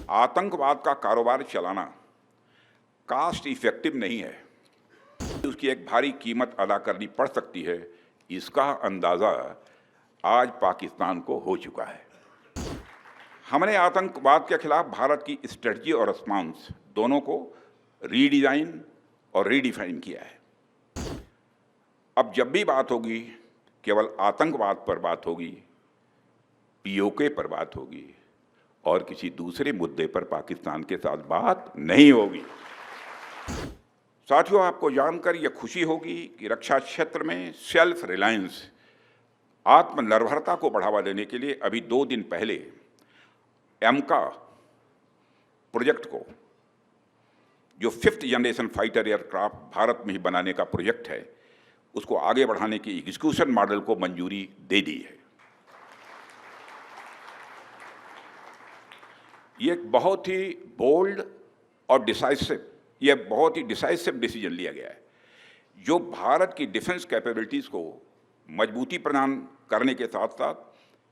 आतंकवाद का कारोबार चलाना कास्ट इफेक्टिव नहीं है, उसकी एक भारी कीमत अदा करनी पड़ सकती है। इसका अंदाज़ा आज पाकिस्तान को हो चुका है। हमने आतंकवाद के खिलाफ भारत की स्ट्रेटजी और रिस्पॉन्स दोनों को रीडिज़ाइन और रीडिफाइन किया है। अब जब भी बात होगी केवल आतंकवाद पर बात होगी, पीओके पर बात होगी और किसी दूसरे मुद्दे पर पाकिस्तान के साथ बात नहीं होगी। साथियों, आपको जानकर यह खुशी होगी कि रक्षा क्षेत्र में सेल्फ रिलायंस, आत्मनिर्भरता को बढ़ावा देने के लिए अभी 2 दिन पहले एमका प्रोजेक्ट को, जो 5th generation fighter aircraft Bharat में ही बनाने का प्रोजेक्ट है, उसको आगे बढ़ाने की एग्जीक्यूशन मॉडल को मंजूरी दे दी है। ये एक बहुत ही बोल्ड और बहुत ही डिसाइसिव डिसीजन लिया गया है, जो भारत की डिफेंस कैपेबिलिटीज़ को मजबूती प्रदान करने के साथ साथ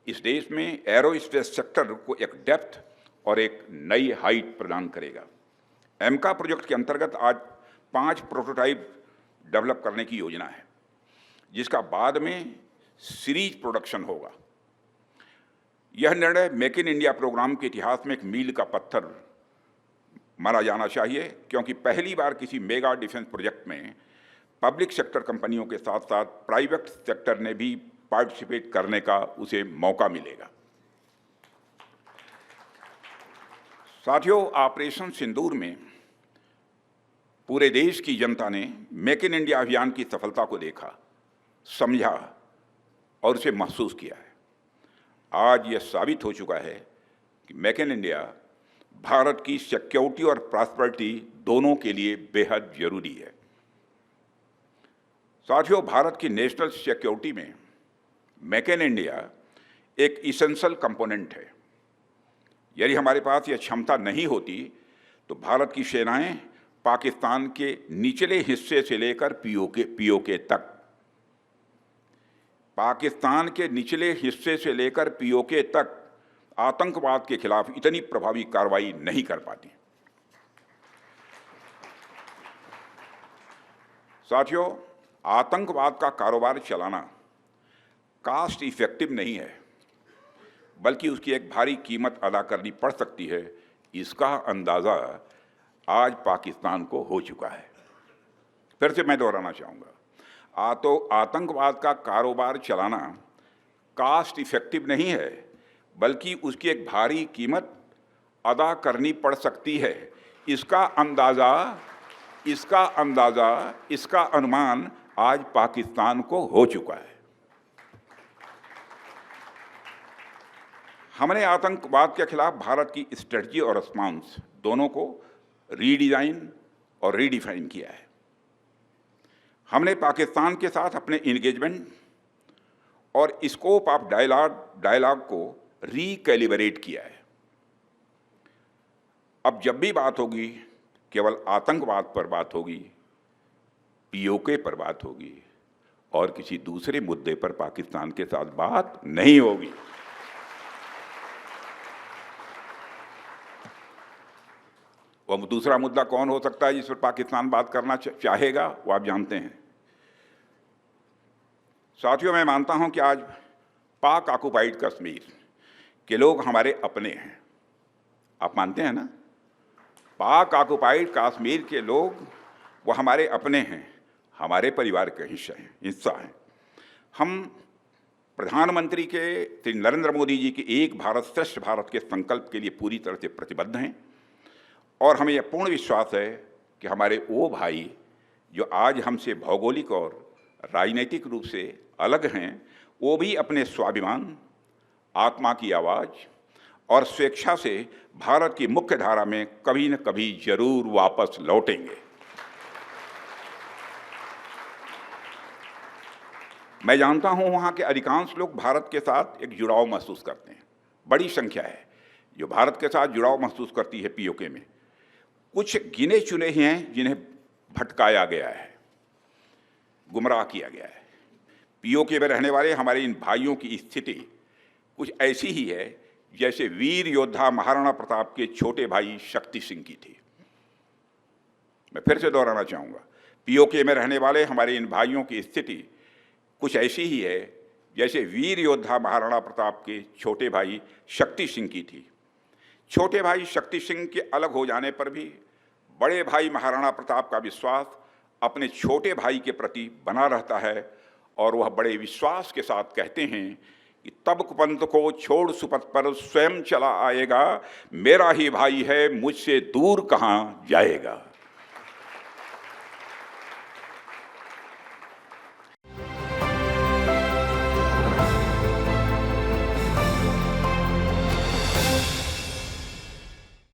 इस देश में एरोस्पेस सेक्टर को एक डेप्थ और एक नई हाइट प्रदान करेगा। एमका प्रोजेक्ट के अंतर्गत आज 5 प्रोटोटाइप डेवलप करने की योजना है, जिसका बाद में सीरीज प्रोडक्शन होगा। यह निर्णय मेक इन इंडिया प्रोग्राम के इतिहास में एक मील का पत्थर माना जाना चाहिए, क्योंकि पहली बार किसी मेगा डिफेंस प्रोजेक्ट में पब्लिक सेक्टर कंपनियों के साथ साथ प्राइवेट सेक्टर ने भी पार्टिसिपेट करने का उसे मौका मिलेगा। साथियों, ऑपरेशन सिंदूर में पूरे देश की जनता ने मेक इन इंडिया अभियान की सफलता को देखा, समझा और उसे महसूस किया है। आज यह साबित हो चुका है कि मेक इन इंडिया भारत की सिक्योरिटी और प्रॉस्पेरिटी दोनों के लिए बेहद जरूरी है। साथियों, भारत की नेशनल सिक्योरिटी में मेक इन इंडिया एक इसेंशियल कंपोनेंट है। यदि हमारे पास यह क्षमता नहीं होती तो भारत की सेनाएं पाकिस्तान के निचले हिस्से से लेकर पीओके तक, पाकिस्तान के निचले हिस्से से लेकर पीओके तक आतंकवाद के खिलाफ इतनी प्रभावी कार्रवाई नहीं कर पाती। साथियों, आतंकवाद का कारोबार चलाना कास्ट इफेक्टिव नहीं है, बल्कि उसकी एक भारी कीमत अदा करनी पड़ सकती है। इसका अंदाज़ा आज पाकिस्तान को हो चुका है। फिर से मैं दोहराना चाहूँगा, आतंकवाद का कारोबार चलाना कास्ट इफेक्टिव नहीं है, बल्कि उसकी एक भारी कीमत अदा करनी पड़ सकती है। इसका अनुमान आज पाकिस्तान को हो चुका है। हमने आतंकवाद के खिलाफ भारत की स्ट्रेटजी और रिस्पॉन्स दोनों को रीडिज़ाइन और रीडिफाइन किया है। हमने पाकिस्तान के साथ अपने इंगेजमेंट और स्कोप ऑफ डायलॉग को रिकैलिब्रेट किया है। अब जब भी बात होगी केवल आतंकवाद पर बात होगी, पीओके पर बात होगी और किसी दूसरे मुद्दे पर पाकिस्तान के साथ बात नहीं होगी। वह दूसरा मुद्दा कौन हो सकता है जिस पर पाकिस्तान बात करना चाहेगा, वो आप जानते हैं। साथियों, मैं मानता हूं कि आज पाक ऑक्युपाइड कश्मीर के लोग हमारे अपने हैं। आप मानते हैं ना? पाक ऑक्युपाइड कश्मीर के लोग वो हमारे अपने हैं, हमारे परिवार के हिस्सा हैं। हम प्रधानमंत्री के श्री नरेंद्र मोदी जी के एक भारत श्रेष्ठ भारत के संकल्प के लिए पूरी तरह से प्रतिबद्ध हैं और हमें यह पूर्ण विश्वास है कि हमारे वो भाई जो आज हमसे भौगोलिक और राजनीतिक रूप से अलग हैं, वो भी अपने स्वाभिमान, आत्मा की आवाज़ और स्वेच्छा से भारत की मुख्य धारा में कभी न कभी जरूर वापस लौटेंगे। मैं जानता हूं वहां के अधिकांश लोग भारत के साथ एक जुड़ाव महसूस करते हैं। बड़ी संख्या है जो भारत के साथ जुड़ाव महसूस करती है। पीओके में कुछ गिने चुने ही हैं जिन्हें भटकाया गया है, गुमराह किया गया है। पीओके में रहने वाले हमारे इन भाइयों की स्थिति कुछ ऐसी ही है जैसे वीर योद्धा महाराणा प्रताप के छोटे भाई शक्ति सिंह की थी। मैं फिर से दोहराना चाहूँगा, पीओके में रहने वाले हमारे इन भाइयों की स्थिति कुछ ऐसी ही है जैसे वीर योद्धा महाराणा प्रताप के छोटे भाई शक्ति सिंह की थी। छोटे भाई शक्ति सिंह के अलग हो जाने पर भी बड़े भाई महाराणा प्रताप का विश्वास अपने छोटे भाई के प्रति बना रहता है और वह बड़े विश्वास के साथ कहते हैं कि तब कुपंथ को छोड़ सुपथ पर स्वयं चला आएगा, मेरा ही भाई है मुझसे दूर कहाँ जाएगा।